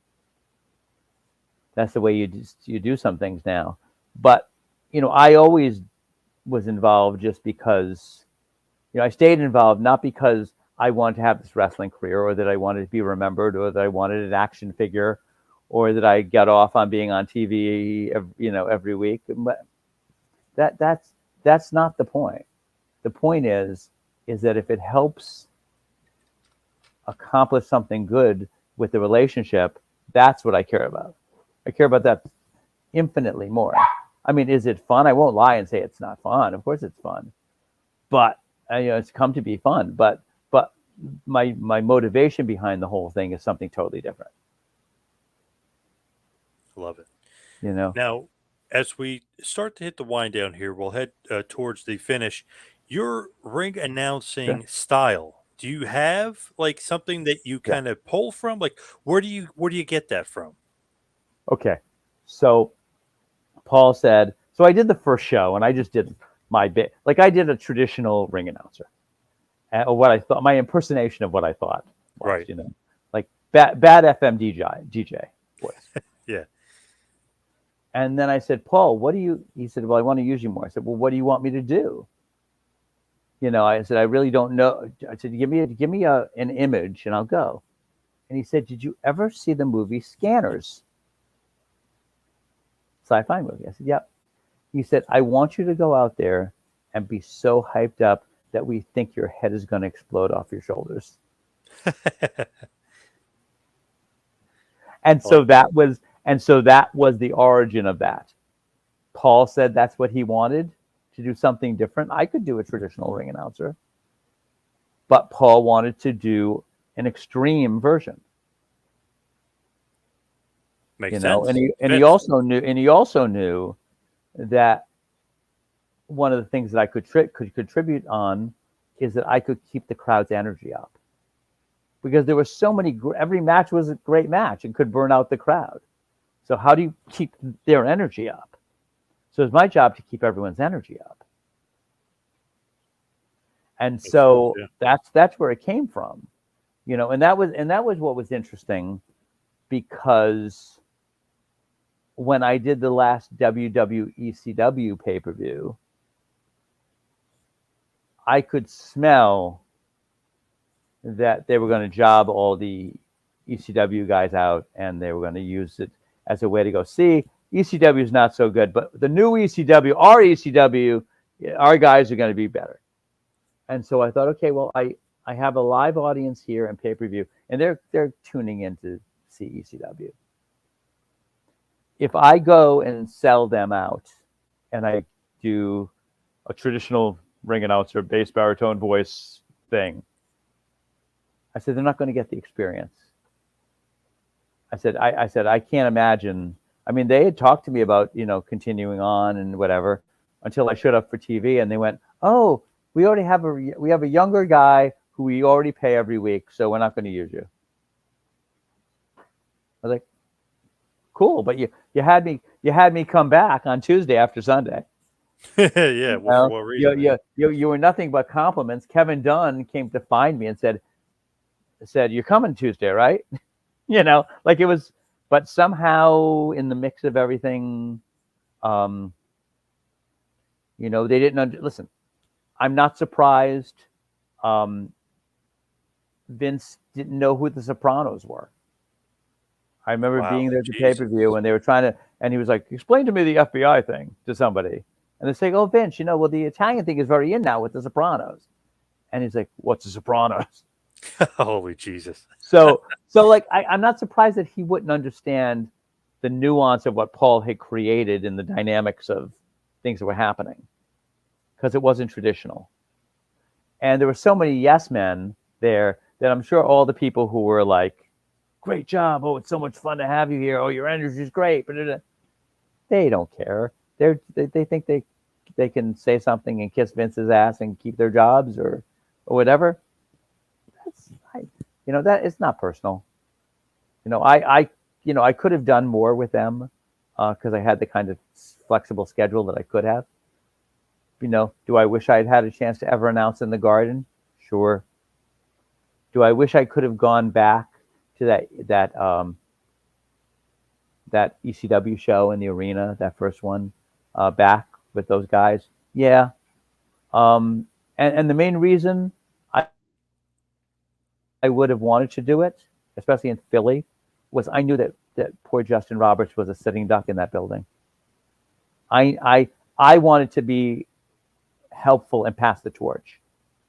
that's the way you do some things now. But I always was involved just because I stayed involved, not because I wanted to have this wrestling career, or that I wanted to be remembered, or that I wanted an action figure, or that I got off on being on TV, every week. But that's not the point. The point is that if it helps accomplish something good with the relationship, that's what I care about. I care about that infinitely more. I mean, is it fun? I won't lie and say it's not fun. Of course it's fun, but it's come to be fun. But my motivation behind the whole thing is something totally different. Love it. You know. Now, as we start to hit the wind down here, we'll head towards the finish. Your ring Sure. announcing style. Do you have like something that you Yeah. kind of pull from? Like, where do you get that from? Okay. So Paul said. So I did the first show, and I just did my bit. Like, I did a traditional ring announcer, or what I thought, my impersonation of what I thought was, Right. like bad FM DJ voice. Yeah. And then I said, Paul, what do you? He said, well, I want to use you more. I said, well, what do you want me to do? I said, I really don't know. I said, give me an image, and I'll go. And he said, did you ever see the movie Scanners? Sci-fi movie. I said, yep. He said, I want you to go out there and be so hyped up that we think your head is going to explode off your shoulders. And I like so that was the origin of that. Paul said that's what he wanted, to do something different. I could do a traditional ring announcer, but Paul wanted to do an extreme version. makes And sense. he Fits. also knew that one of the things that I could contribute on is that I could keep the crowd's energy up, because there were so many. Every match was a great match and could burn out the crowd. So how do you keep their energy up? So it's my job to keep everyone's energy up. And Makes sense. so Yeah. that's where it came from. And that was what was interesting, because when I did the last WWECW pay-per-view, I could smell that they were going to job all the ECW guys out, and they were going to use it as a way to go, see, ECW is not so good, but the new ECW, our ECW, our guys are going to be better. And so I thought, okay, well, I have a live audience here in pay-per-view, and they're tuning in to see ECW. If I go and sell them out, and I do a traditional ring announcer, bass baritone voice thing, I said they're not going to get the experience. I said I can't imagine. I mean, they had talked to me about continuing on and whatever, until I showed up for TV, and they went, "Oh, we have a younger guy who we already pay every week, so we're not going to use you." I was like, "Cool, but you had me come back on Tuesday after Sunday. Yeah. Well, for what You reason? Yeah. you you were nothing but compliments." Kevin Dunn came to find me and said, "You're coming Tuesday, right?" Like it was. But somehow in the mix of everything, um, they didn't listen. I'm not surprised. Um, Vince didn't know who the Sopranos were. I remember Wow. being there at the Jesus. pay-per-view, and they were trying to, and he was like, "Explain to me the FBI thing" to somebody, and they say, "Oh, Vince, well, the Italian thing is very in now with the Sopranos," and he's like, "What's the Sopranos?" Holy Jesus. So like, I'm not surprised that he wouldn't understand the nuance of what Paul had created in the dynamics of things that were happening, because it wasn't traditional, and there were so many yes men there that I'm sure all the people who were like, "Great job! Oh, it's so much fun to have you here! Oh, your energy is great!" But they don't care. They think they can say something and kiss Vince's ass and keep their jobs or whatever. That's that it's not personal. I could have done more with them because I had the kind of flexible schedule that I could have. Do I wish I'd had a chance to ever announce in the Garden? Sure. Do I wish I could have gone back to that ECW show in the arena, that first one, back with those guys? Yeah. And the main reason I would have wanted to do it, especially in Philly, was I knew that poor Justin Roberts was a sitting duck in that building. I wanted to be helpful and pass the torch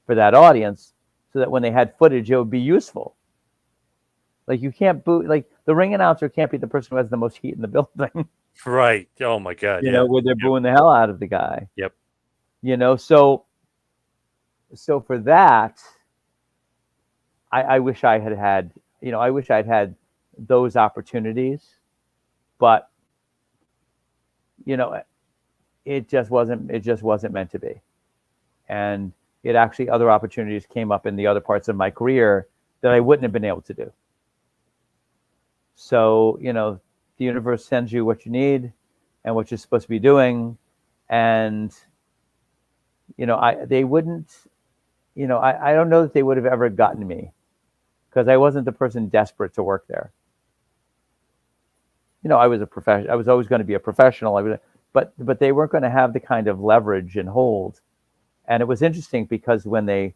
for that audience so that when they had footage, it would be useful. Like, you can't boo, like, the ring announcer can't be the person who has the most heat in the building. Right. Oh my God. Yeah. Where they're Yep. booing the hell out of the guy. Yep. So for that, I wish I had, I wish I'd had those opportunities, but it just wasn't meant to be. And it actually, other opportunities came up in the other parts of my career that I wouldn't have been able to do. So, the universe sends you what you need and what you're supposed to be doing. And, they wouldn't, I don't know that they would have ever gotten me because I wasn't the person desperate to work there. I was a professional. I was always going to be a professional. But they weren't going to have the kind of leverage and hold. And it was interesting because when they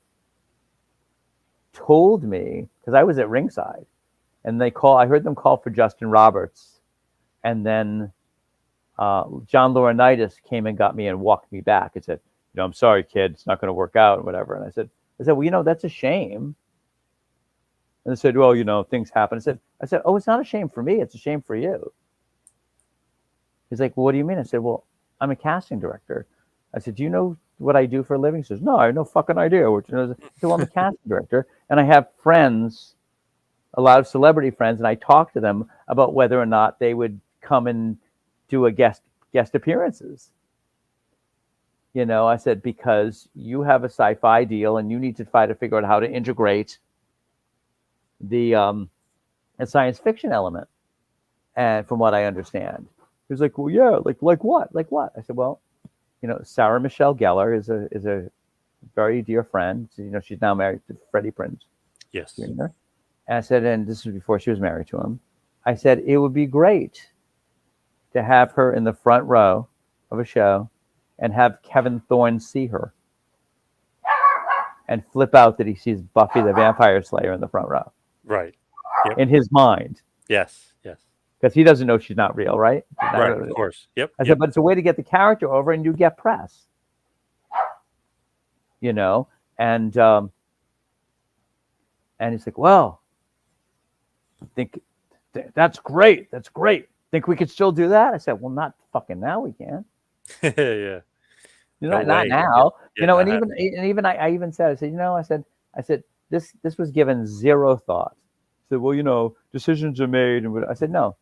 told me, because I was at ringside, and I heard them call for Justin Roberts, and then John Laurinaitis came and got me and walked me back and said, "I'm sorry, kid, it's not going to work out," and whatever. And I said, "Well, that's a shame." And they said, "Well, things happen." I said, "Oh, it's not a shame for me. It's a shame for you." He's like, "Well, what do you mean?" I said, "Well, I'm a casting director." I said, "Do you know what I do for a living?" He says, "No, I have no fucking idea." I said, "Well, I'm a casting director, and I have friends, a lot of celebrity friends, and I talk to them about whether or not they would come and do a guest appearances." I said, "Because you have a sci-fi deal, and you need to try to figure out how to integrate the science fiction element." And from what I understand, he was like, "Well, yeah, like what? Like what?" I said, "Well, Sarah Michelle Gellar is a very dear friend. She's now married to Freddie Prinze Yes. Jr." And I said, and this was before she was married to him. I said, it would be great to have her in the front row of a show and have Kevin Thorne see her and flip out that he sees Buffy the Vampire Slayer in the front row. Right. Yep. In his mind. Yes. Yes. Because he doesn't know she's not real, right? Right. Of course. Yep. I said, but it's a way to get the character over and you get press. And he's like, "Well, think that's great. That's great. Think we could still do that?" I said, "Well, not fucking now. We can't. Yeah. Not now. And even I even said, I said this was given zero thought." I said, "Well, decisions are made," and I said, "No,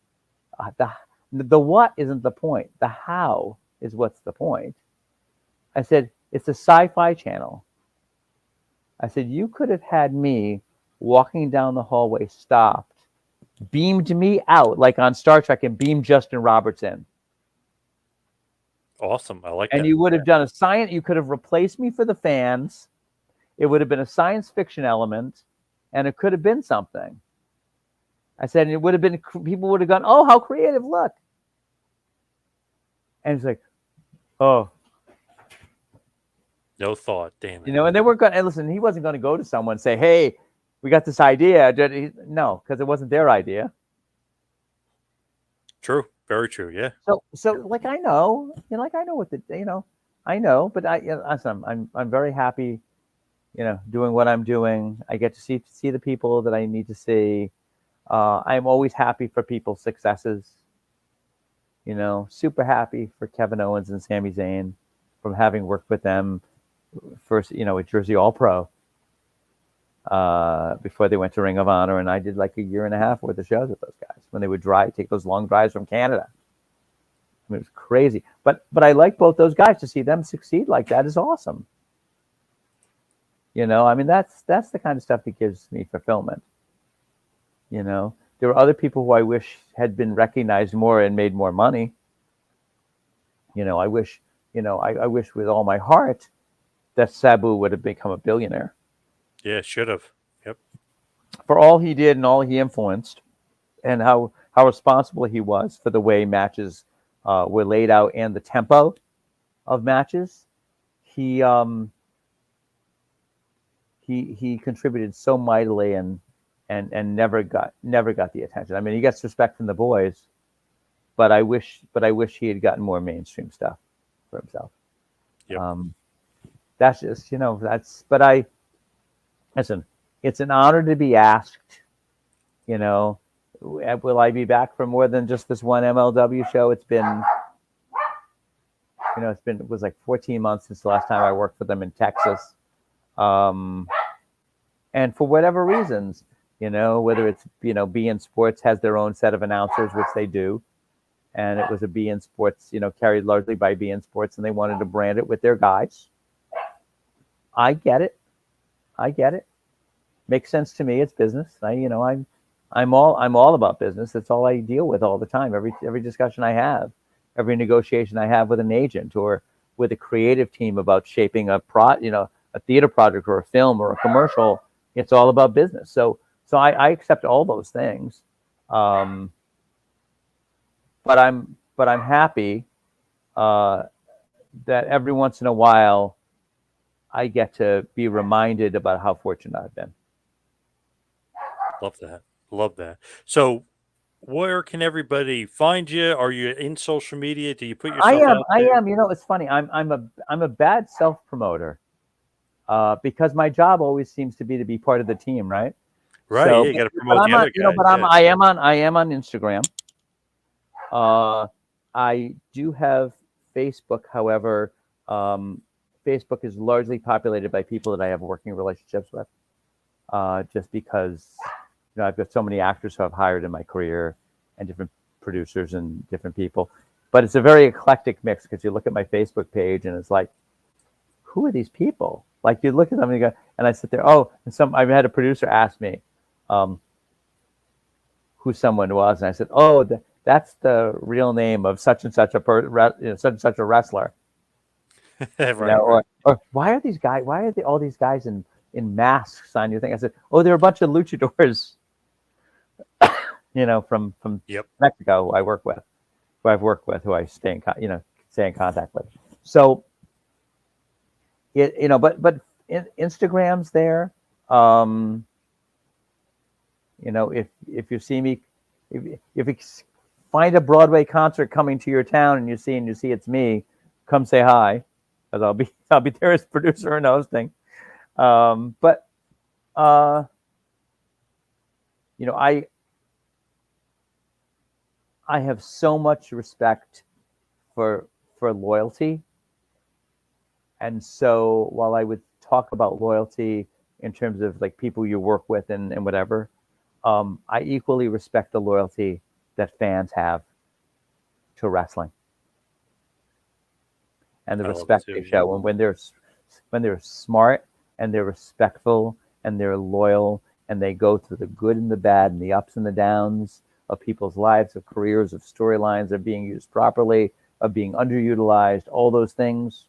the what isn't the point. The how is what's the point." I said, "It's a sci-fi channel." I said, "You could have had me walking down the hallway, stopped, beamed me out like on Star Trek, and beamed Justin Roberts in." Awesome. I like and that. You would have done a science. You could have replaced me for the fans. It would have been a science fiction element, and it could have been something. I said, and it would have been, people would have gone, "Oh, how creative! Look." And it's like, oh, no thought. Damn it. and they weren't going. And listen, he wasn't going to go to someone and say, "Hey, we got this idea. No, because it wasn't their idea. True. Very true. Yeah. So like I know, like I know what I know, but listen, I'm very happy, doing what I'm doing. I get to see the people that I need to see. I'm always happy for people's successes. Super happy for Kevin Owens and Sami Zayn from having worked with them first, at Jersey All Pro before they went to Ring of Honor, and I did like a year and a half worth of shows with those guys when they would take those long drives from Canada. I mean, it was crazy, but I like both those guys. To see them succeed like that is awesome. I mean, that's the kind of stuff that gives me fulfillment. There were other people who I wish had been recognized more and made more money. I wish, I wish with all my heart that Sabu would have become a billionaire. Yeah, should have. Yep. For all he did and all he influenced, and how responsible he was for the way matches were laid out and the tempo of matches, he contributed so mightily and never got the attention. I mean, he gets respect from the boys, but I wish he had gotten more mainstream stuff for himself. Yep. That's just but I listen. It's an honor to be asked. Will I be back for more than just this one MLW show? It was like 14 months since the last time I worked for them in Texas. And for whatever reasons, whether it's, BN Sports has their own set of announcers, which they do. And it was a BN Sports, carried largely by BN Sports, and they wanted to brand it with their guys. I get it. Makes sense to me. It's business. I'm all about business. That's all I deal with all the time. Every discussion I have, every negotiation I have with an agent or with a creative team about shaping a theater project or a film or a commercial, it's all about business. So I accept all those things. But I'm happy that every once in a while I get to be reminded about how fortunate I've been. Love that. So, where can everybody find you? Are you in social media? Do you put yourself out I there? am. It's funny. I'm a bad self promoter because my job always seems to be part of the team, right? Right. So, Yeah, you got to but promote I'm the on. other guys. But Yeah. I am on Instagram. I do have Facebook. However, Facebook is largely populated by people that I have working relationships with. Just because I've got so many actors who I've hired in my career, and different producers and different people. But it's a very eclectic mix because you look at my Facebook page and it's like, who are these people? Like you look at them and you go, and I sit there. Oh, and I had a producer ask me who someone was, and I said, oh, that's the real name of such and such such and such a wrestler. Right. Or why are these guys? Why are all these guys in masks on your thing? I said, oh, they're a bunch of luchadors. From Yep. Mexico, who I've worked with, who I stay in contact with. So but Instagram's there. If you see me, if you find a Broadway concert coming to your town and you see it's me, come say hi, because I'll be there as producer and hosting. But I have so much respect for loyalty. And so while I would talk about loyalty in terms of like people you work with and whatever, I equally respect the loyalty that fans have to wrestling and the respect they show. And when they're smart and they're respectful and they're loyal and they go through the good and the bad and the ups and the downs of people's lives, of careers, of storylines, of being used properly, of being underutilized, all those things.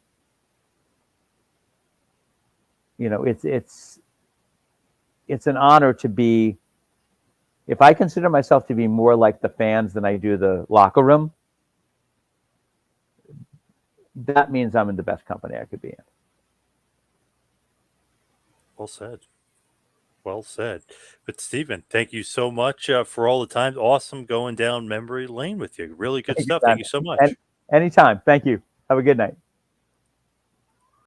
It's an honor to be. If I consider myself to be more like the fans than I do the locker room, that means I'm in the best company I could be in. Well said. Well said. But Stephen, thank you so much for all the time. Awesome going down memory lane with you. Really good Thank you, stuff. Thank Ben. you so And much. anytime. Thank you. Have a good night.